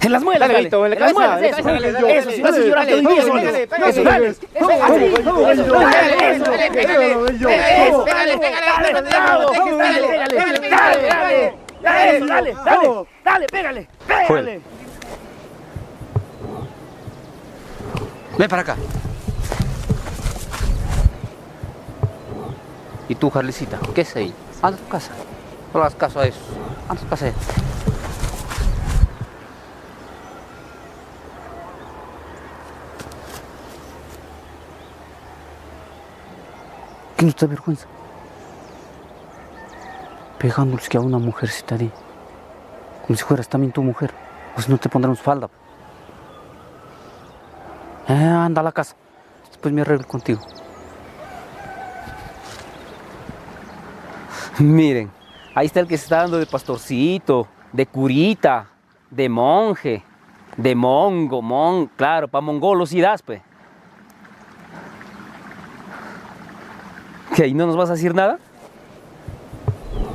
En las muelas, dale. En las muelas, eso. Eso, si vas a llorar todo el día solo. Eso, dale. Eso, dale, pégale. Ven para acá. ¿Y tú, Jarlicita? ¿Qué es ahí? Anda a tu casa. No hagas caso a eso. Anda a tu casa. ¿Qué no te da vergüenza? Pegándoles que a una mujercita de... Como si fueras también tu mujer. Pues no te pondremos falda. Anda a la casa. Después me arreglo contigo. Miren, ahí está el que se está dando de pastorcito, de curita, de monje, de mongo, claro, para mongolos y das, pues. ¿Qué, ahí no nos vas a decir nada?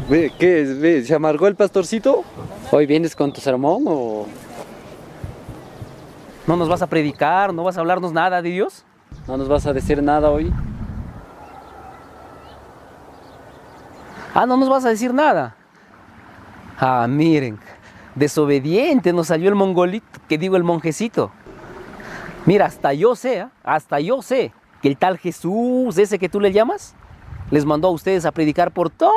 Ve, ¿qué es? Ve, ¿se amargó el pastorcito? ¿Hoy vienes con tu sermón o...? ¿No nos vas a predicar? ¿No vas a hablarnos nada de Dios? ¿No nos vas a decir nada hoy? Ah, no nos vas a decir nada. Ah, miren, desobediente nos salió el mongolito, que digo el monjecito. Mira, hasta yo sé que el tal Jesús, ese que tú le llamas, les mandó a ustedes a predicar por todo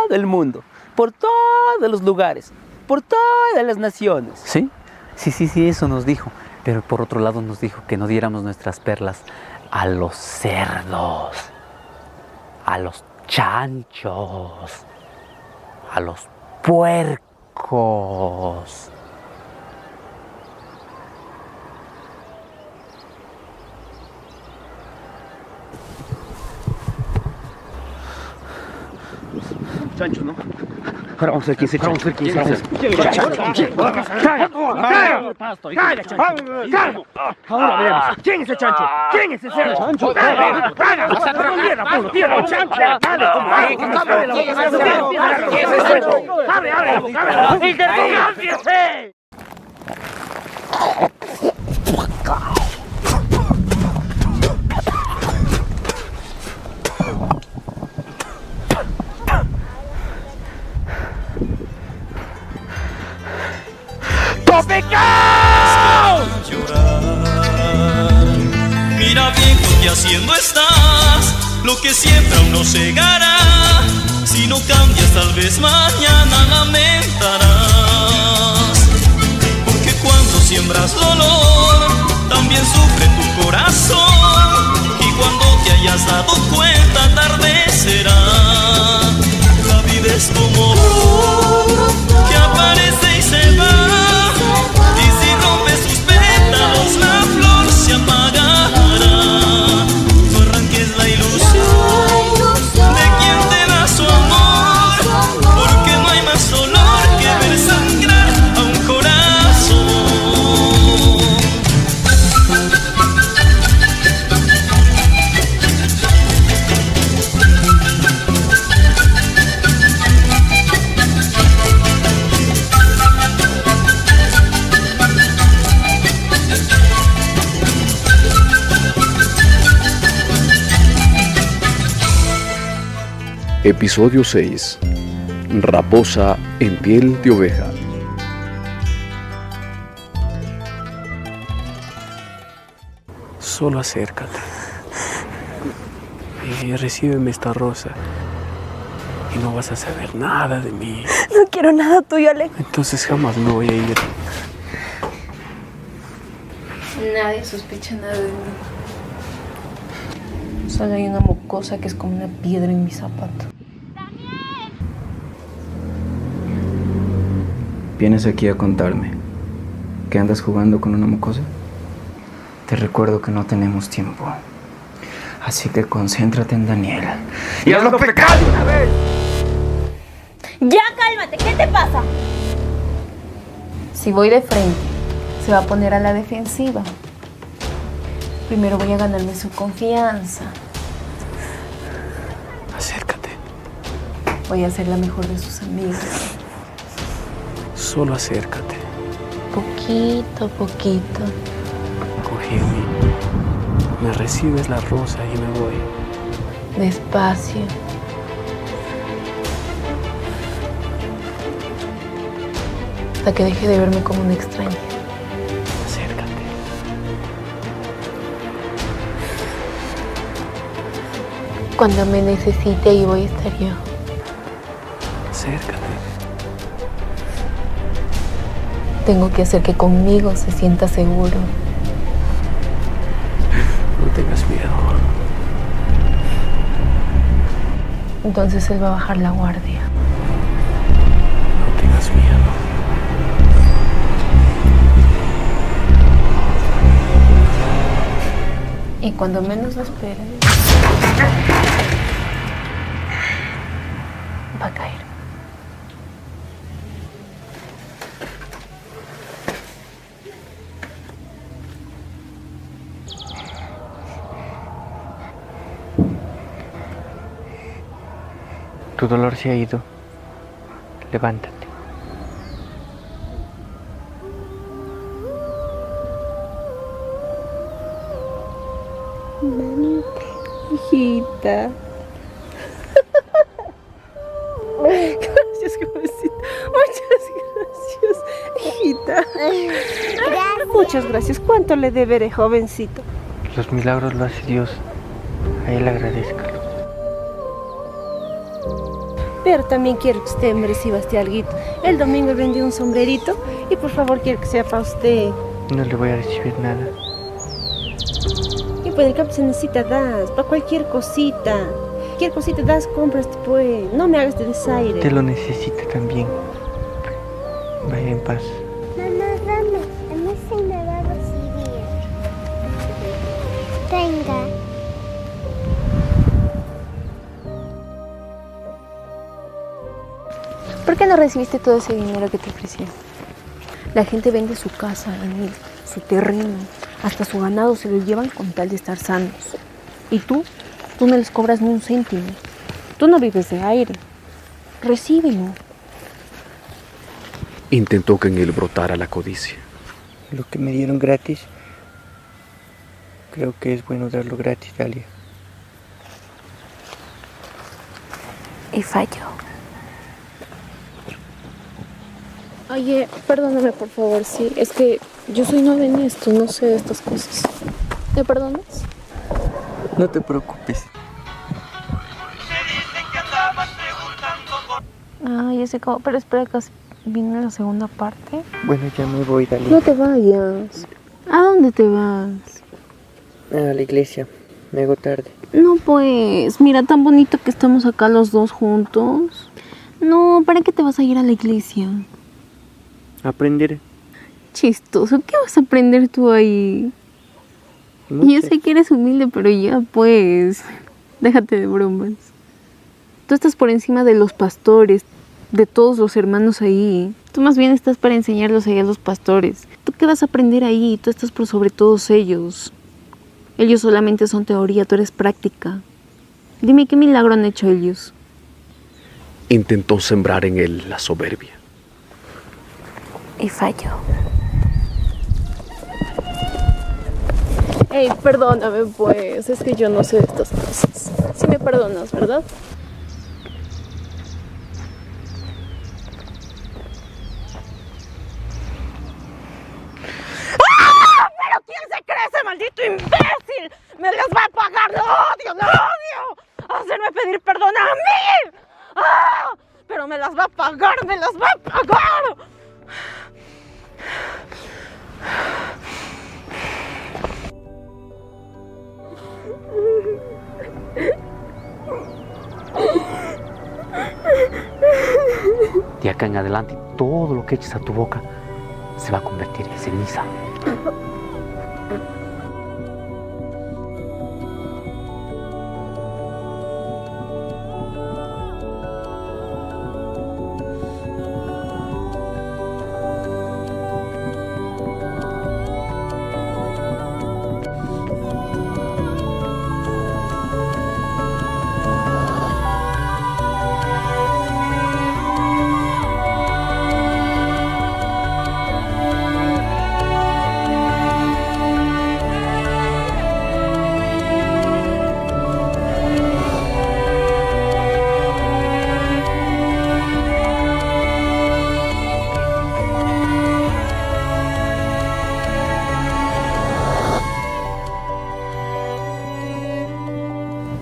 el mundo, por todos los lugares, por todas las naciones. ¿Sí? Sí, eso nos dijo. Pero por otro lado nos dijo que no diéramos nuestras perlas a los cerdos, a los chanchos, a los puercos. Chancho, ¿no? Ahora vamos a ver quién se echa. Ahora veremos. ¿Quién es el chancho? ¿Quién es el cerdo? Chancho. Mira viejo que haciendo estás, lo que siembra uno segará. Si no cambias tal vez mañana lamentarás. Porque cuando siembras dolor, también sufre tu corazón. Y cuando te hayas dado cuenta tarde será. La vida es como que aparece y se va. Y si rompes sus pétalos la flor se apagará. No arranques la ilusión de quien te da su amor, porque no hay más dolor que ver sangrar a un corazón. Episodio 6. Raposa en piel de oveja. Solo acércate y recíbeme esta rosa y no vas a saber nada de mí. No quiero nada tuyo, Alex. Entonces jamás me voy a ir. Nadie sospecha nada de mí. Solo hay una mocosa que es como una piedra en mi zapato. ¿Vienes aquí a contarme que andas jugando con una mocosa? Te recuerdo que no tenemos tiempo. Así que concéntrate en Daniel. ¡Y hazlo pecar de una vez! ¡Ya cálmate! ¿Qué te pasa? Si voy de frente, se va a poner a la defensiva. Primero voy a ganarme su confianza. Acércate. Voy a ser la mejor de sus amigas. Solo acércate. Poquito a poquito. Cógeme. Me recibes la rosa y me voy. Despacio. Hasta que deje de verme como una extraña. Acércate. Cuando me necesite, ahí voy a estar yo. Acércate. Tengo que hacer que conmigo se sienta seguro. No tengas miedo. Entonces él va a bajar la guardia. No tengas miedo. Y cuando menos lo esperes, va a caer. Tu dolor se ha ido. Levántate. Mami, hijita. Gracias, jovencita. Muchas gracias, hijita. Muchas gracias. ¿Cuánto le deberé, jovencito? Los milagros lo hace Dios. A Él agradezcalo. Pero también quiero que usted me reciba este alguito. El domingo vendí un sombrerito y por favor quiero que sea para usted. No le voy a recibir nada. Y pues en el campo se necesita das, para cualquier cosita. Cualquier cosita das, compras, pues. No me hagas de desaire. Te lo necesita también. Vaya en paz. Mamá, dame. A mí se me va a recibir. Tenga. ¿Por qué no recibiste todo ese dinero que te ofrecieron? La gente vende su casa, Daniel, su terreno, hasta su ganado se lo llevan con tal de estar sanos. ¿Y tú? Tú no les cobras ni un céntimo. Tú no vives de aire. Recíbelo. Intentó que en él brotara la codicia. Lo que me dieron gratis, creo que es bueno darlo gratis, Dalia. Y falló. Oye, perdóname por favor, sí. Es que yo soy nueva en esto, no sé de estas cosas. ¿Me perdonas? No te preocupes. Ay, ese cabo, pero espera que viene la segunda parte. Bueno, ya me voy, Dalia. No te vayas. ¿A dónde te vas? A la iglesia. Me hago tarde. No, pues, mira, tan bonito que estamos acá los dos juntos. No, ¿para qué te vas a ir a la iglesia? Aprender. Chistoso, ¿qué vas a aprender tú ahí? Mucho. Yo sé que eres humilde, pero ya pues, déjate de bromas. Tú estás por encima de los pastores, de todos los hermanos ahí. Tú más bien estás para enseñarlos ahí a los pastores. ¿Tú qué vas a aprender ahí? Tú estás por sobre todos ellos. Ellos solamente son teoría, tú eres práctica. Dime, ¿qué milagro han hecho ellos? Intentó sembrar en él la soberbia. Y falló. Ey, perdóname pues, es que yo no sé de estas cosas. Sí me perdonas, ¿verdad? ¡Ah! ¿Pero quién se cree ese maldito imbécil? ¡Me las va a pagar! ¡Lo odio, lo odio! ¡Hacerme pedir perdón a mí! ¡Ah! ¡Pero me las va a pagar, me las va a pagar! De acá en adelante, todo lo que eches a tu boca se va a convertir en ceniza.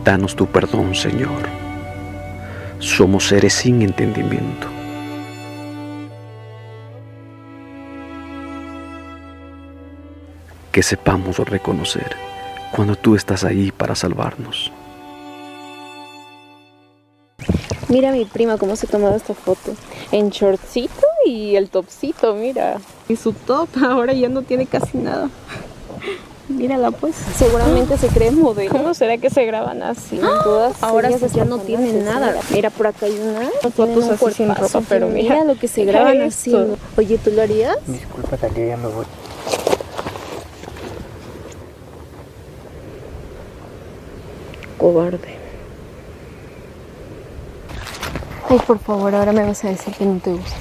Danos tu perdón, Señor. Somos seres sin entendimiento. Que sepamos reconocer cuando tú estás ahí para salvarnos. Mira a mi prima cómo se ha tomado esta foto. En shortcito y el topcito, mira. Y su top ahora ya no tiene casi nada. Mírala pues. Seguramente se cree modelo. ¿Cómo será que se graban así? Todas ahora sí ya no tienen nada. Mira, por acá hay una. Fotos así sin ropa, pero mira lo que se graban haciendo. Oye, ¿tú lo harías? Disculpa, Talia, ya me voy. Cobarde. Ay, por favor, ahora me vas a decir que no te gusta.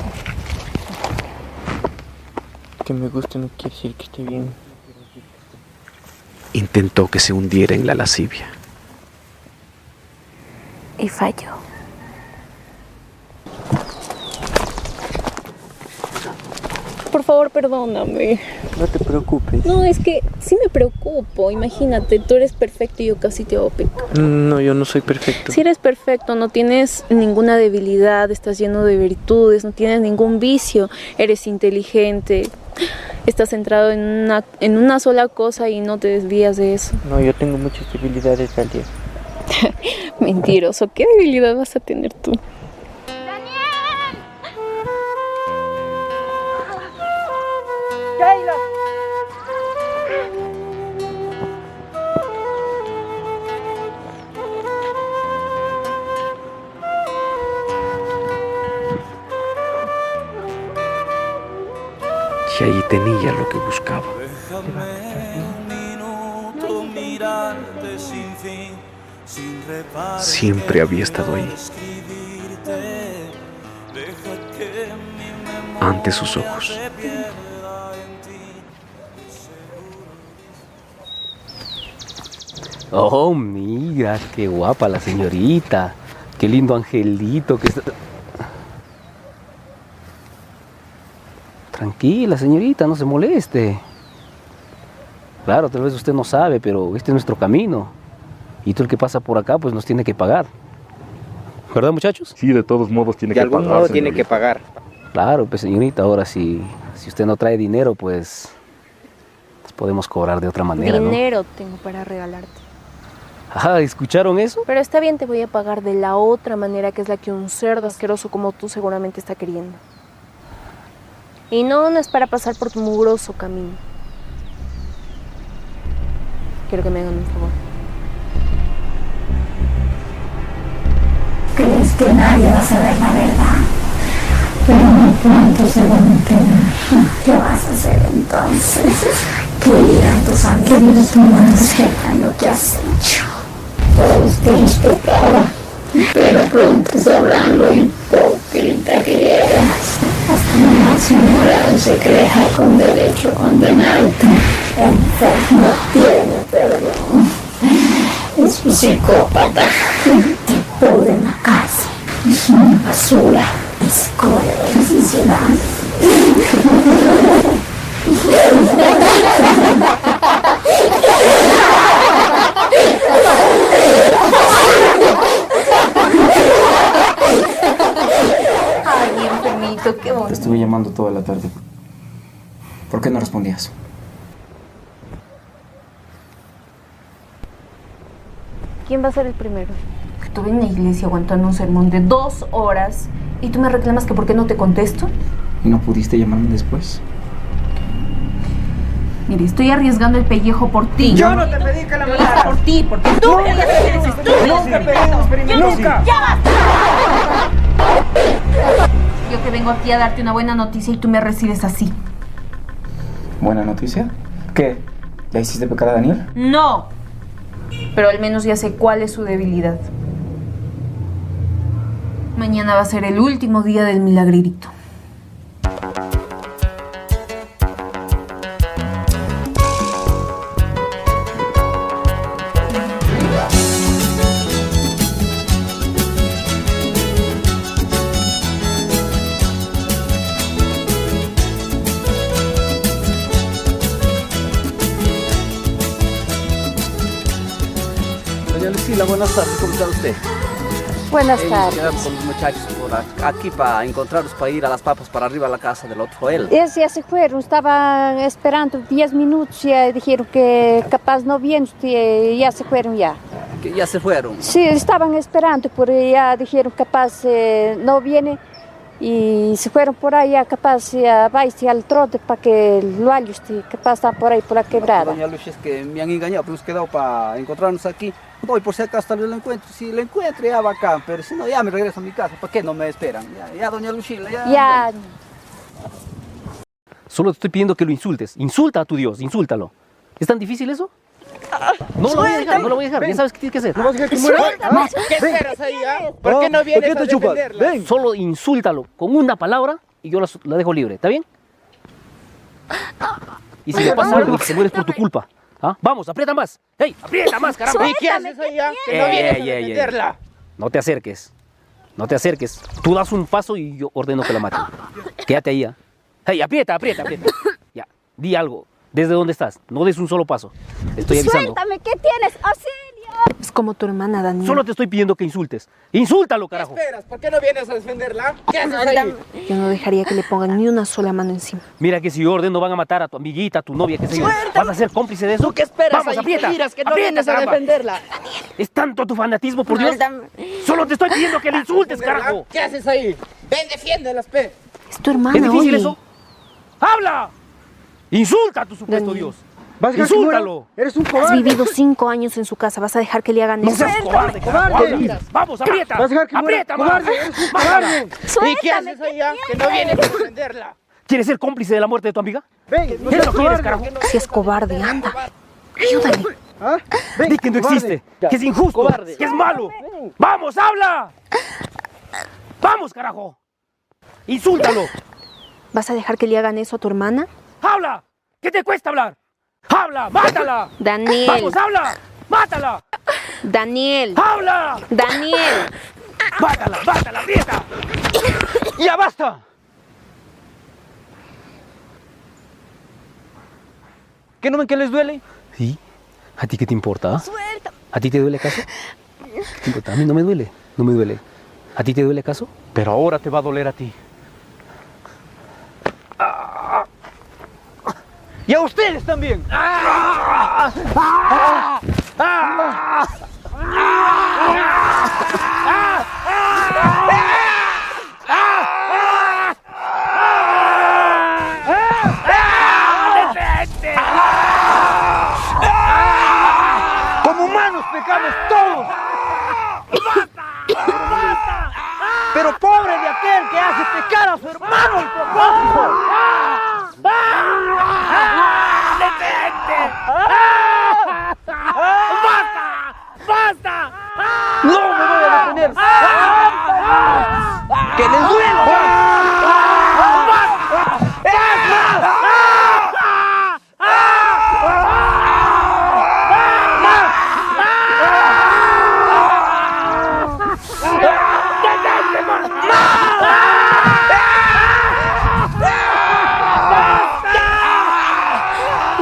Que me guste no quiere decir que esté bien. Intentó que se hundiera en la lascivia. Y falló. Por favor, perdóname. No te preocupes. No, es que sí me preocupo. Imagínate, tú eres perfecto y yo casi te hago pecar. No, yo no soy perfecto. Si eres perfecto, no tienes ninguna debilidad, estás lleno de virtudes, no tienes ningún vicio, eres inteligente, estás centrado en una sola cosa y no te desvías de eso. No, yo tengo muchas debilidades, Talia. Mentiroso, ¿qué debilidad vas a tener tú? Keila. Y ahí tenía lo que buscaba. Siempre había estado ahí, ante sus ojos. Oh, mira, qué guapa la señorita. Qué lindo angelito que está. Tranquila, señorita, no se moleste. Claro, tal vez usted no sabe, pero este es nuestro camino. Y todo el que pasa por acá, pues nos tiene que pagar. ¿Verdad, muchachos? Sí, de todos modos tiene que pagar. De algún modo tiene que pagar. Claro, pues señorita, ahora si usted no trae dinero, pues podemos cobrar de otra manera, ¿no? Dinero tengo para regalarte. Ajá, ¿escucharon eso? Pero está bien, te voy a pagar de la otra manera, que es la que un cerdo asqueroso como tú seguramente está queriendo. Y no es para pasar por tu mugroso camino. Quiero que me hagan un favor. Crees que nadie va a saber la verdad, pero muy pronto se van a enterar. ¿Qué vas a hacer entonces? Que dirán tus amigos humanos sepan lo que has hecho. Todos te respetaban, pero pronto sabrán lo hipócrita que eras. Hasta el más ignorado se creja con derecho a condenarte. Enfermo tiene perdón. Es un psicópata. Tipo de la casa. Es una basura. Escoria de la sociedad. Ay, enfermito, qué bonito. Te estuve llamando toda la tarde. ¿Por qué no respondías? ¿Quién va a ser el primero? Estuve en la iglesia aguantando un sermón de 2 horas y tú me reclamas que por qué no te contesto. ¿Y no pudiste llamarme después? Mire, estoy arriesgando el pellejo por ti. Yo no te pedí que la mataras. Por ti, porque tú me hacer ese estúpido. Nunca pedimos primero. Nunca. ¡Ya basta! Yo que vengo aquí a darte una buena noticia y tú me recibes así. ¿Buena noticia? ¿Qué? ¿Ya hiciste pecar a Daniel? No. Pero al menos ya sé cuál es su debilidad. Mañana va a ser el último día del milagrito. Hola, buenas tardes, ¿cómo está usted? Buenas tardes. Quedamos con los muchachos por aquí para encontrarlos, para ir a las papas para arriba a la casa del otro Joel. Ya se fueron, estaban esperando 10 minutos, ya dijeron que capaz no vienen, ya se fueron ya. Que ya se fueron. Sí, estaban esperando, pero ya dijeron capaz no viene y se fueron por ahí, ya capaz ya vais al trote para que lo halles, capaz están por ahí por la quebrada. Doña Lucia, es que me han engañado, pero hemos quedado para encontrarnos aquí. Voy por si acaso tal vez lo encuentro, si lo encuentro ya bacán, pero si no ya me regreso a mi casa, ¿para qué no me esperan? Ya doña Lucila, ya. Solo te estoy pidiendo que lo insultes. Insulta a tu Dios, insúltalo. ¿Es tan difícil eso? No lo voy a dejar, no lo voy a dejar. Ya sabes qué tienes que hacer. ¿No vas a dejar que muera? ¿Qué esperas ahí? ¿Por qué no vienes a defenderla? Ven. Solo insúltalo con una palabra y yo la dejo libre, ¿está bien? Y si le pasa algo y te mueres por tu culpa. ¿Ah? Vamos, aprieta más. ¡Ey, aprieta más, caramba! ¿Y qué haces ahí? Que no vienes a defenderla. No te acerques. No te acerques. Tú das un paso y yo ordeno que la maten. Quédate ahí, ¿ah? ¡Ey, aprieta! Ya, di algo. ¿Desde dónde estás? No des un solo paso. Te estoy avisando. Suéltame, ¿qué tienes? ¡Auxilio! Es como tu hermana, Daniel. Solo te estoy pidiendo que insultes. ¡Insúltalo, carajo! ¿Qué esperas? ¿Por qué no vienes a defenderla? ¿Qué haces ahí? Yo no dejaría que le pongan ni una sola mano encima. Mira que si yo ordeno van a matar a tu amiguita, a tu novia, qué sé yo. ¿Vas a ser cómplice de eso? ¿Tú qué esperas? Vamos, ahí? aprieta. Miras que no Aprieta, vienes a caramba. defenderla. ¿Es tanto tu fanatismo, por Dios? Solo te estoy pidiendo que le insultes, carajo. ¿Qué haces ahí? Ven, defiéndelas, pe. Es tu hermana, ¿Es difícil oye. eso? ¡Habla! ¡Insulta a tu supuesto Dios! ¿Vas a dejar que ¡Insúltalo! muera? Eres un Has cobarde. vivido 5 años en su casa. ¿Vas a dejar que le hagan ¡No eso? seas cobarde, carajo! cobarde. ¡Vamos, aprieta! ¿Vas a dejar que muera? ¡Aprieta más! ¡Cobarde! ¡Eres un cobarde! ¿Y qué haces ahí? Que no vienes a defenderla. ¿Quieres ser cómplice de la muerte de tu amiga? Ven, no ¿Qué es seas lo que quieres, cobarde. carajo? Si es cobarde, anda. Ayúdale. ¿Ah? Ven, Di que no cobarde. existe, que es injusto, Cobarde. que es malo. ¡Vamos, habla! ¡Vamos, carajo! ¡Insúltalo! ¿Vas a dejar que le hagan eso a tu hermana? ¡Habla! ¿Qué te cuesta hablar? ¡Habla! ¡Mátala! Daniel. ¡Vamos, habla! ¡Mátala! Daniel. ¡Habla! Daniel. ¡Mátala! ¡Aprieta! ¡Ya basta! ¿Qué no ven que les duele? ¿Sí? ¿A ti qué te importa? ¿A ti te duele acaso? ¿Te importa? A mí no me duele, no me duele. ¿A ti te duele acaso? Pero ahora te va a doler a ti. ¡Y a ustedes también! Como humanos pecamos todos. Pero pobre de aquel que hace pecar a su hermano el propósito. ¡Basta! ¡No me voy a detener! ¡Que les duela!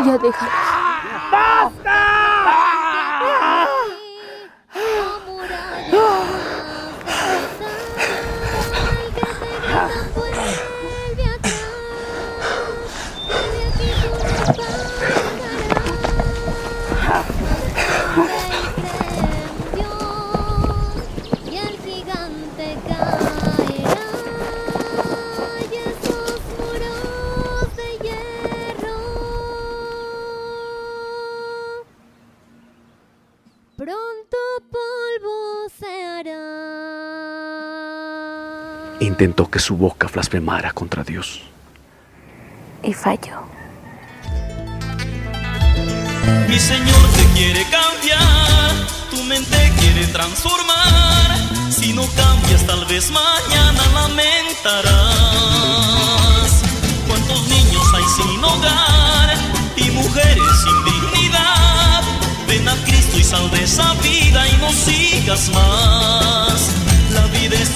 Ya déjalo. Intentó que su boca blasfemara contra Dios. Y falló. Mi Señor te quiere cambiar, tu mente quiere transformar. Si no cambias, tal vez mañana lamentarás. ¿Cuántos niños hay sin hogar y mujeres sin dignidad? Ven a Cristo y sal de esa vida y no sigas más. La vida es